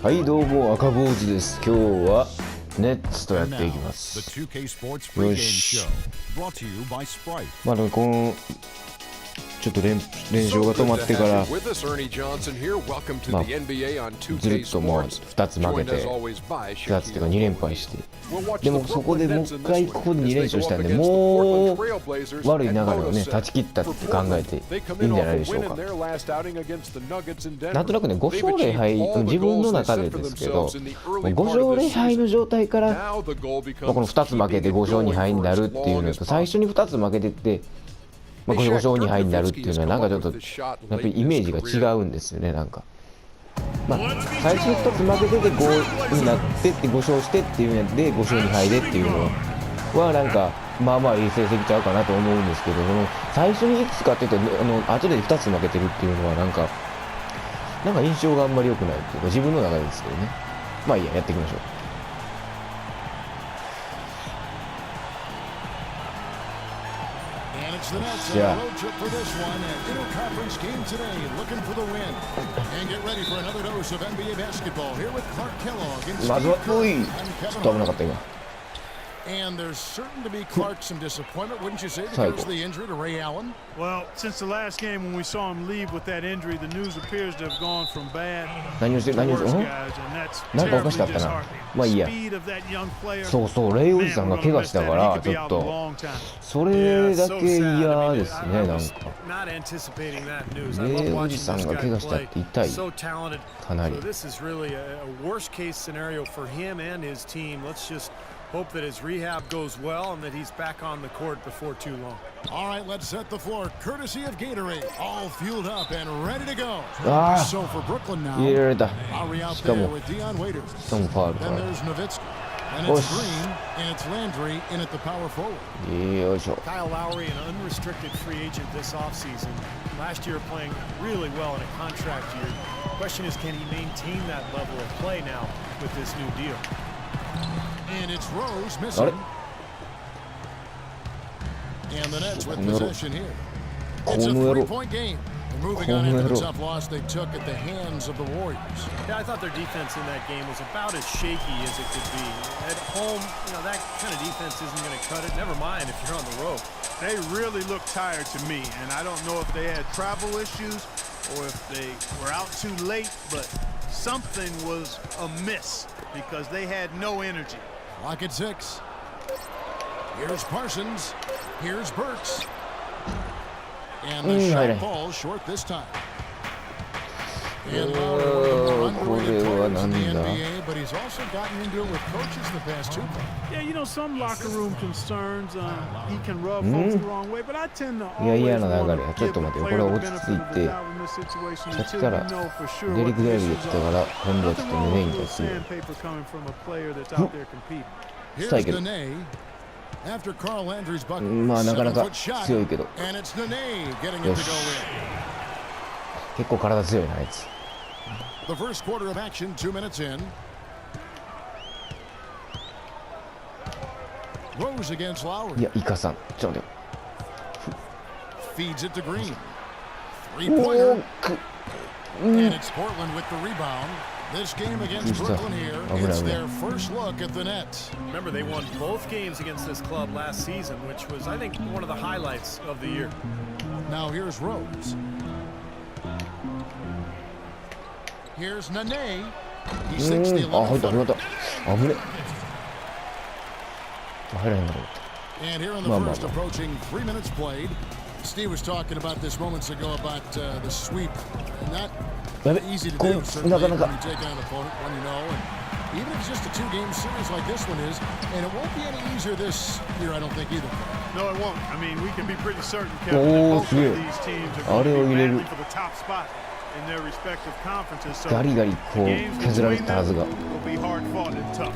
はいどうも赤坊主です。今日はネッツとやっていきます。よし。まあこのちょっと連勝が止まってから、まあ、ずるっともう2つ負けて2つっていうか2連敗して、でもそこでもう一回ここで2連勝したんで、もう悪い流れをね断ち切ったって考えていいんじゃないでしょうか。なんとなくね5勝0敗、自分の中でですけど5勝0敗の状態から、この2つ負けて5勝2敗になるっていうのと、最初に2つ負けてって5勝2敗になるっていうのはなんかちょっとやっぱりイメージが違うんですよね。なんか最初に2つ負けてて5になってって5勝してっていうので5勝2敗でっていうのはなんかまあまあいい成績ちゃうかなと思うんですけど、最初にいくつかっていうと後で2つ負けてるっていうのはなんか印象があんまり良くないっていうか、自分の中でですけどね。まあいいや、やっていきましょう。Yeah. And there's certain to be Clark some disappointment, wouldn't you say, because of the injury to Ray Allen? Well, since the last game when we saw him leave with that injury, the news appears to have gone from bad to worse, guys, and that's terribly disheartening. The speed of that young player. そうそう、レイおじさんが怪我したからちょっとそれだけ嫌ですね。なんかレイおじさんが怪我したって痛い、かなり。This is really a worst case scenario for him and his team. Let's just hope that his rehab goes well and that he's back on the court before too long. All right, let's set the floor. Courtesy of Gatorade, all fueled up and ready to go. So for Brooklyn now, Lowry out there with Dion Waiters. Then there's Nowitzki. And it's Green, and it's Landry in at the power forward. Kyle Lowry, an unrestricted free agent this offseason. Last year playing really well in a contract year. The question is, can he maintain that level of play now with this new deal? And it's Rose missing. And the Nets with possession here. It's a three-point game. And moving on after the tough loss they took at the hands of the Warriors. Yeah, I thought their defense in that game was about as shaky as it could be. At home, that kind of defense isn't going to cut it. Never mind if you're on the road. They really look tired to me, and I don't know if they had travel issues or if they were out too late, but something was amiss because they had no energy. Lock at 6. Here's Parsons. Here's Burks. And the shot falls short this time. And Lowry, underrated players in the NBA, but he's also gotten into it with coaches the past 2 months. Yeah, some locker room concerns. He can rub folks the wrong way, but I tend to always want to give the player the benefit of the doubt in this situation until you know for sure what the issues are. Nothing wrong with a little sandpaper coming from a player that's out there competing. Here's Nene. After Carl Landry's bucket, 7-foot shot, and it's Nene getting it to go in. 結構体強いなあいつ。The first quarter of action, 2 minutes in. Rose against Lowry. いや、イカさん、ちょっと待って。Feeds it to Green. Three-pointer. And it's Portland with the rebound. This game against Brooklyn here, it's their first look at the Nets. Remember, they won both games against this club last season, which was, I think, one of the highlights of the year. Now here's Rose. Here's Nene. He sinks the 11th footer. And here in the first, approaching 3 minutes played. Steve was talking about this moments ago about the sweep. Not easy to do, certainly, when you take on an opponent, when you know. And even if it's just a 2-game series like this one is, and it won't be any easier this year, I don't think, either. No, it won't. I mean, we can be pretty certain, Kevin, that both of these teams are going to be battling for the top spot in their respective conferences. So the games between them will be hard-fought and tough.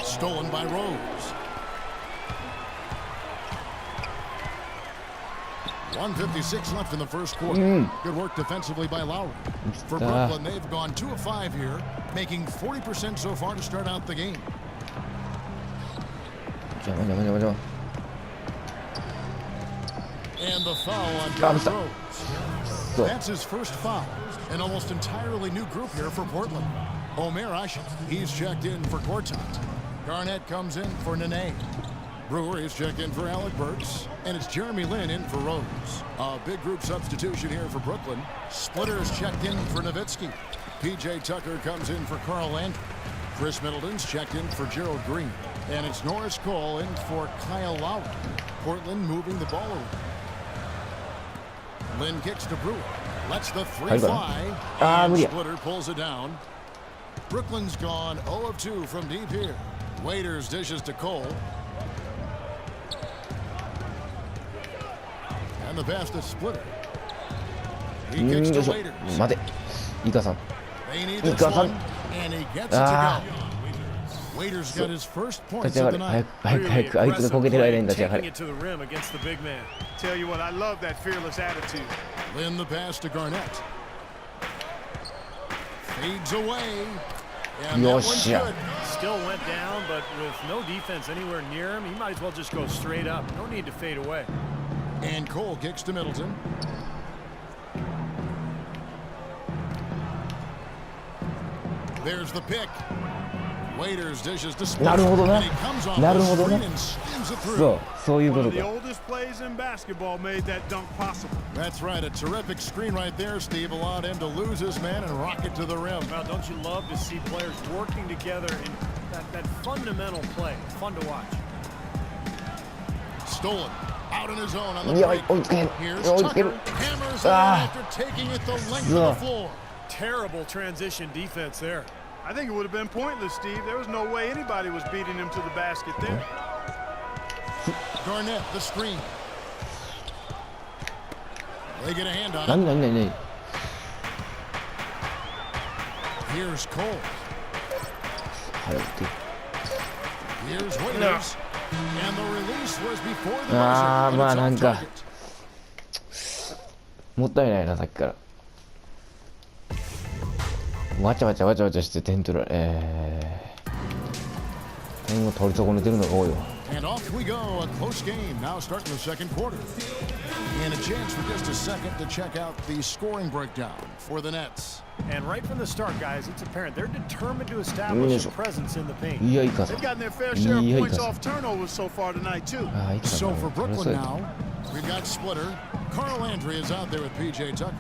Stolen by Rose. 1:56 left in the first quarter. Good work defensively by Lowry. For Brooklyn, they've gone 2 of 5 here, making 40% so far to start out the game. And the foul on Derrick Rose. That's his first foul. An almost entirely new group here for Portland. Omer Ashe, he's checked in for Gortat. Garnett comes in for Nene. Brewer is checked in for Alec Burks. And it's Jeremy Lin in for Rose. A big group substitution here for Brooklyn. Splitter is checked in for Nowitzki. P.J. Tucker comes in for Carl Landry. Chris Middleton's checked in for Gerald Green. And it's Norris Cole in for Kyle Lowry. Portland moving the ball around. Lin kicks to Brewer. Lets the three fly. And Splitter pulls it down. Brooklyn's gone 0 of 2 from deep here. Waiters dishes to Cole. And the pass to Splitter. He kicks to Waiters. They need this one, and he gets it to go. Waiters got his first points of the night. Really aggressive play, taking it to the rim against the big man. Tell you what, I love that fearless attitude. Lin the pass to Garnett. Fades away. And that one's good. Still went down, but with no defense anywhere near him, he might as well just go straight up. No need to fade away. And Cole kicks to Middleton. There's the pick. Waiters dishes to Splitter. And he comes off the screen and slams it through. One of the oldest plays in basketball made that dunk possible. That's right. A terrific screen right there, Steve. Allowed him to lose his man and rock it to the rim. Well, don't you love to see players working together in that fundamental play? Fun to watch. Stolen. Out on his own on the break. Here's Tucker. Hammers on after taking it the length of the floor. Terrible transition defense there. I think it would have been pointless, Steve. There was no way anybody was beating him to the basket there. Garnett, the screen. They get a hand on it. Here's Cole. Here's Waiters. And the release was before the buzzer. まあなんかもったいないなさっきからわちゃわちゃして点取られ点を取り損ねてるのが多いわ。 And off we go, a close game now starting the second quarter. And a chance for just a second to check out the scoring breakdown for the Nets. And right from the start, guys, it's apparent they're determined to establish a presence in the paint. They've gotten their fair share of points off turnovers so far tonight, too. So for Brooklyn now, we've got Splitter. Carl Landry is out there with P.J. Tucker.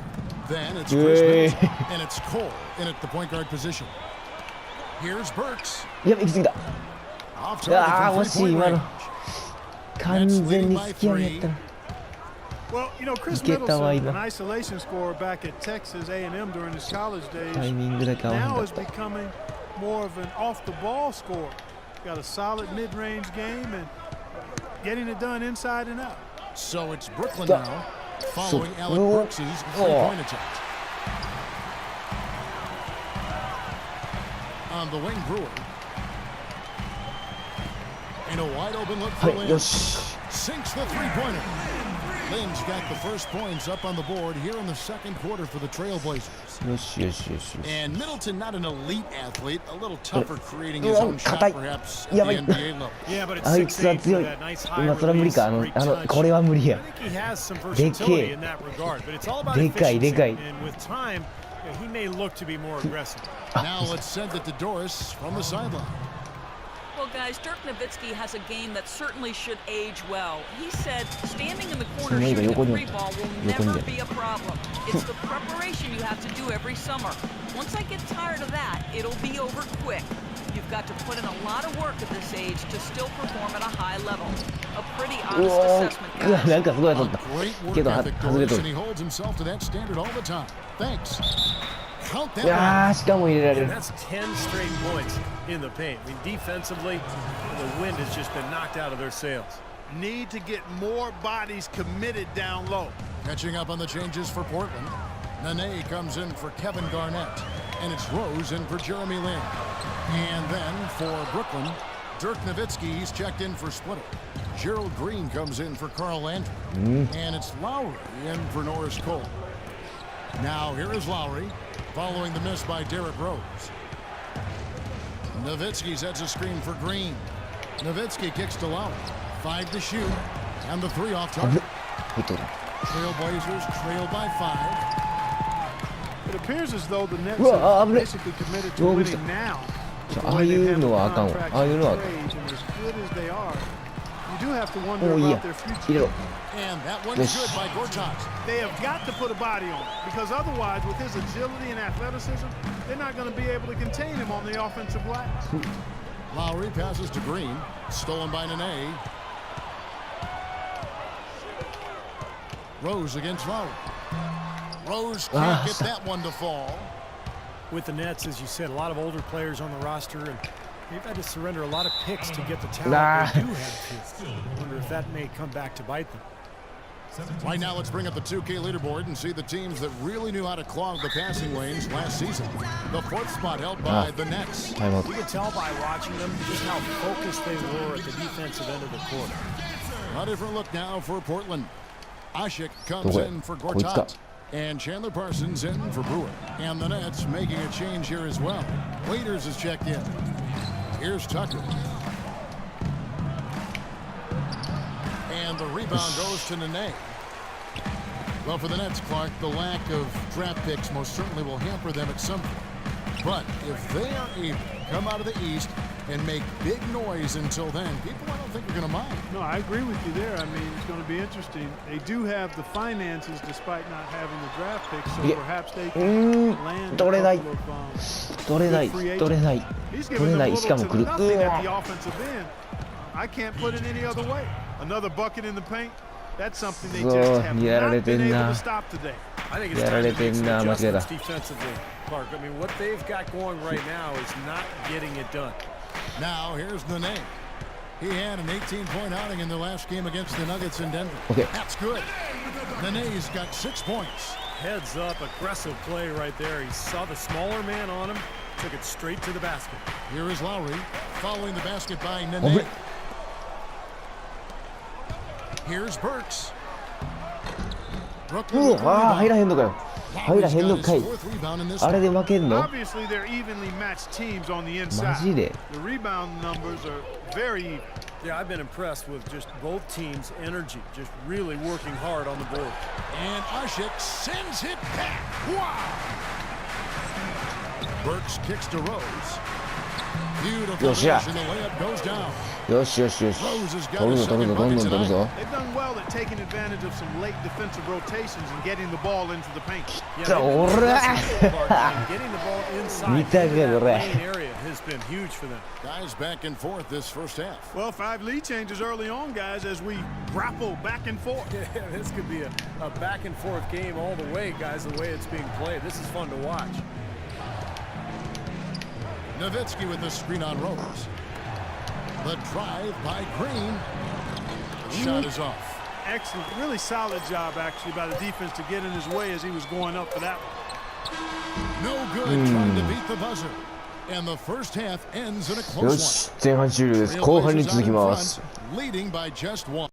Then it's Chris Middleton, and it's Cole in at the point guard position. Here's Burks. Off target from three-point range. Nets leading by 3. Well, you know, Chris Middleton, an isolation scorer back at Texas A&M during his college days, now is becoming more of an off-the-ball scorer. Got a solid mid-range game and getting it done inside and out. So it's Brooklyn now, following Alec Burks' three-point attempt. On the wing, Brewer. And a wide-open look for Lin. Sinks the three-pointer. Lin's got the first points up on the board here in the second quarter for the Trailblazers. And Middleton, not an elite athlete, a little tougher creating his own shot perhaps at the NBA level. Yeah, but it's 6'8" for that nice high release, great touch. I think he has some versatility in that regard, but it's all about efficiency. And with time, he may look to be more aggressive. Now let's send it to Doris from the sideline. Well, guys, Dirk Nowitzki has a game that certainly should age well. He said standing in the corner shooting a free ball will never be a problem. It's the preparation you have to do every summer. Once I get tired of that, it'll be over quick. You've got to put in a lot of work at this age to still perform at a high level. A pretty honest assessment, guys. Great work ethic, Doris, and he holds himself to that standard all the time. Thanks. Count that. And that's 10 straight points in the paint. I mean, defensively, the wind has just been knocked out of their sails. Need to get more bodies committed down low. Catching up on the changes for Portland. Nene comes in for Kevin Garnett. And it's Rose in for Jeremy Lin. And then for Brooklyn, Dirk Nowitzki, he's checked in for Splitter. Gerald Green comes in for Carl Landry. And it's Lowry in for Norris Cole. Now here is Lowry, following the miss by Derrick Rose. Nowitzki sets a screen for Green. Nowitzki kicks to Lowry. 5 to shoot, and the 3 off target. Trailblazers trail by 5. It appears as though the Nets うわあ、 are 危ね basically committed う to わびっくり winning now. ああいうのはあかんわ。ああいうのはあかん。 And as good as they are, you do have to wonder おおいいや about their 入 future. れろ And that one's Yes. good by Gortat. They have got to put a body on it because otherwise, with his agility and athleticism, they're not going to be able to contain him on the offensive glass. Lowry passes to Green. Stolen by Nene. Rose against Lowry. Rose can't get that one to fall. With the Nets, as you said, a lot of older players on the roster, and they've had to surrender a lot of picks to get the talent they do have here. I wonder if that may come back to bite them. Right now, let's bring up the 2K leaderboard and see the teams that really knew how to clog the passing lanes last season. The 4th spot held by the Nets. タイムアウト You can tell by watching them just how focused they were at the defensive end of the court. A different look now for Portland. Ashik comes どこや in for こいつか Gortat. And Chandler Parsons in for Brewer. And the Nets making a change here as well. Waiters is checked in. Here's Tucker. And the rebound goes to Nene. Well, for the Nets, Clark, the lack of draft picks most certainly will hamper them at some point. But if they are able to come out of the East and make big noise until then, people I don't think are going to mind. No, I agree with you there. I mean, it's going to be interesting. They do have the finances despite not having the draft picks, so Yeah. perhaps they can land a 取れない couple of, 取れない good free 取れない He's 取 giving れ them ない little しかも to 来る nothing at the offensive end. I can't put it any other way. Another bucket in the paint. That's something they just have not been able to stop today. I think it's やら time れ to て make ん some な間違え adjustments た defensively, Clark. I mean, what they've got going right now is not getting it done. Now here's Nene. He had an 18-point outing in the last game against the Nuggets in Denver. Okay. That's good. Nene's got 6 points. Heads up, aggressive play right there. He saw the smaller man on him, took it straight to the basket. Here is Lowry following the basket by Nene. Hombre. Here's Burks. うわあ入らへんのかよ入らへんのかい Fourth rebound in this あれで負けんの Obviously, they're evenly matched teams on the マ inside. ジで The rebound numbers are very even. Yeah, I've been impressed with just both teams' energy, just really working hard on the board. And Ashik sends it back. Wow! Burks kicks to Rose. Beautiful Yo, yeah. finish, and the layup goes down. よしよしよし取るぞ取るぞどんどん取るぞ They've done well at taking advantage of some late defensive rotations and getting the ball into the paint. Yeah, じゃあ they've お been ら aggressive, Clark, and getting the ball inside 見た into けど that ね lane area has been huge for them. Guys back and forth this first half. Well, 5 lead changes early on, guys, as we grapple back and forth. Yeah, this could be a back and forth game all the way, guys, the way it's being played. This is fun to watch. Nowitzki with the screen on Rose. The drive by Green. The shot is off. Excellent, really solid job, actually, by the defense to get in his way as he was going up for that one. No good trying to beat the buzzer. And the first half ends in a よ close し前半終了です one. 後半に Trailblazers 続き out in ます front, leading by just one.